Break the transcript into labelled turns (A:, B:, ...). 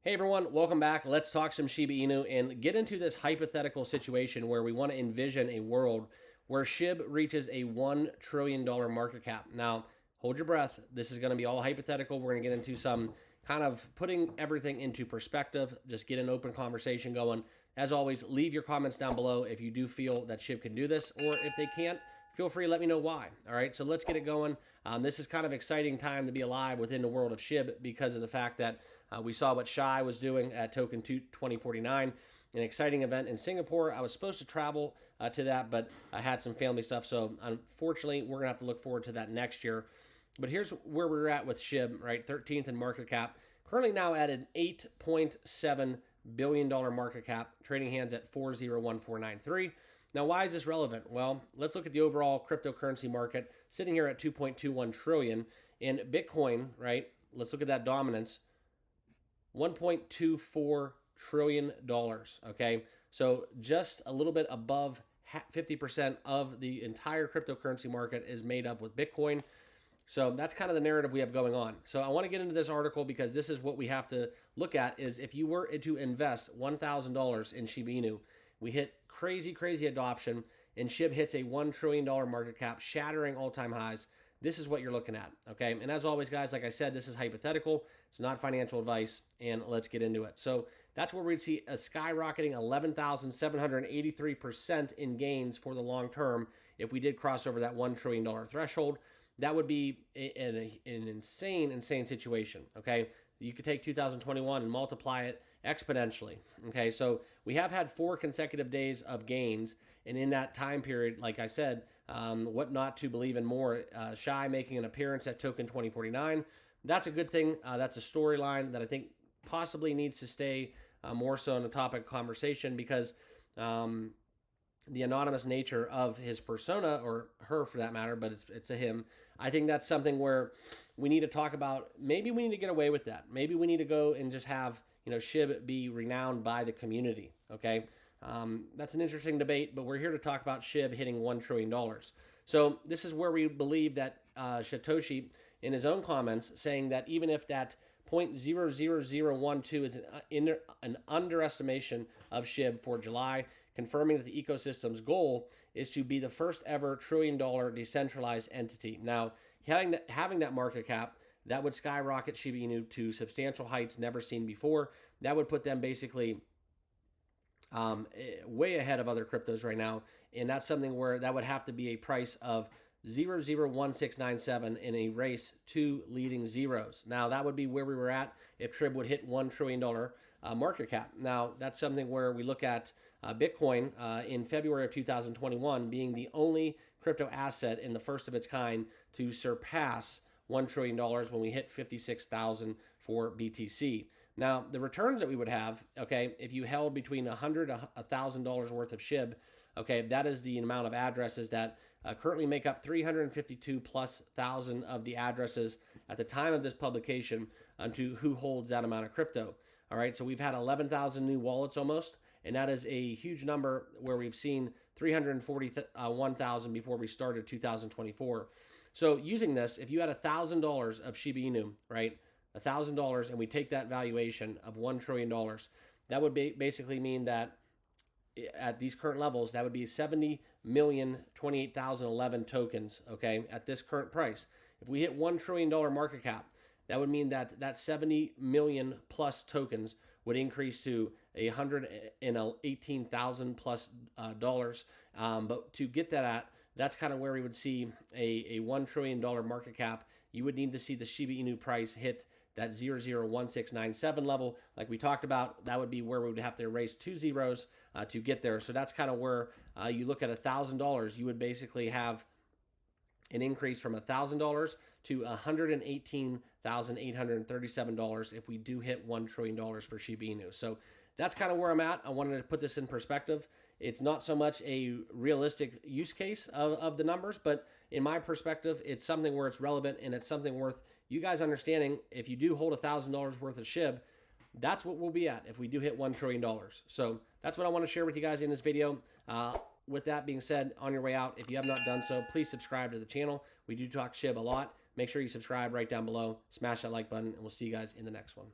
A: Hey everyone, welcome back. Let's talk some Shiba Inu and get into this hypothetical situation where we want to envision a world where Shib reaches a $1 trillion market cap. Now, hold your breath. This is going to be all hypothetical. We're going to get into some kind of putting everything into perspective, just get an open conversation going. As always, leave your comments down below if you do feel that Shib can do this, or if they can't, feel free to let me know why. All right, so let's get it going. This is kind of exciting time to be alive within the world of Shib because of the fact that we saw what Shai was doing at Token 2049, an exciting event in Singapore. I was supposed to travel to that, but I had some family stuff, so unfortunately, we're gonna have to look forward to that next year. But here's where we're at with Shib, right? 13th in market cap, currently now at an $8.7 billion market cap, trading hands at 401493. Now, why is this relevant? Well, let's look at the overall cryptocurrency market, sitting here at 2.21 trillion. In Bitcoin, right? Let's look at that dominance. $1.24 trillion, okay? So just a little bit above 50% of the entire cryptocurrency market is made up with Bitcoin. So that's kind of the narrative we have going on. So I want to get into this article because this is what we have to look at is if you were to invest $1,000 in Shiba Inu, we hit crazy adoption, and Shib hits a $1 trillion market cap, shattering all-time highs. This is what you're looking at, okay? And as always, guys, like I said, this is hypothetical. It's not financial advice, and let's get into it. So that's where we'd see a skyrocketing 11,783% in gains for the long term if we did cross over that $1 trillion threshold. That would be an insane situation, okay? You could take 2021 and multiply it exponentially, okay? So we have had 4 consecutive days of gains, and in that time period, like I said, what not to believe in more, Shai making an appearance at Token 2049. That's a good thing. That's a storyline that I think possibly needs to stay more so on the topic of conversation because the anonymous nature of his persona, or her for that matter, but it's a him. I think that's something where we need to talk about. Maybe we need to get away with that. Maybe we need to go and just have, Shib be renowned by the community, okay? That's an interesting debate, but we're here to talk about Shib hitting $1 trillion. So this is where we believe that Satoshi, in his own comments, saying that even if that 0.00012 is an underestimation of Shib for July, confirming that the ecosystem's goal is to be the first ever $1 trillion decentralized entity. Now, having that market cap, that would skyrocket Shiba Inu to substantial heights never seen before. That would put them basically way ahead of other cryptos right now. And that's something where that would have to be a price of 001697 in a race to leading zeros. Now, that would be where we were at if Trib would hit $1 trillion market cap. Now, that's something where we look at Bitcoin in February of 2021 being the only crypto asset in the first of its kind to surpass $1 trillion when we hit 56,000 for BTC. Now, the returns that we would have, okay, if you held between $100 to $1,000 worth of Shib, okay, that is the amount of addresses that currently make up 352 plus thousand of the addresses at the time of this publication to who holds that amount of crypto. All right, so we've had 11,000 new wallets almost, and that is a huge number where we've seen 341,000 before we started 2024. So using this, if you had $1,000 of Shiba Inu, right, $1,000, and we take that valuation of $1 trillion, that would basically mean that at these current levels, that would be 70,028,011 tokens, okay, at this current price. If we hit $1 trillion market cap, that would mean that 70 million plus tokens would increase to 118,000 plus dollars. But to get that that's kind of where we would see a $1 trillion market cap. You would need to see the Shiba Inu price hit that 001697 level. Like we talked about, that would be where we would have to erase 2 zeros to get there. So that's kind of where you look at $1,000, you would basically have an increase from $1,000 to $118,837 if we do hit $1 trillion for Shiba Inu. So that's kind of where I'm at. I wanted to put this in perspective. It's not so much a realistic use case of the numbers, but in my perspective, it's something where it's relevant and it's something worth you guys understanding. If you do hold $1,000 worth of Shib, that's what we'll be at if we do hit $1 trillion. So that's what I want to share with you guys in this video. With that being said, on your way out, if you have not done so, please subscribe to the channel. We do talk Shib a lot. Make sure you subscribe right down below. Smash that like button, and we'll see you guys in the next one.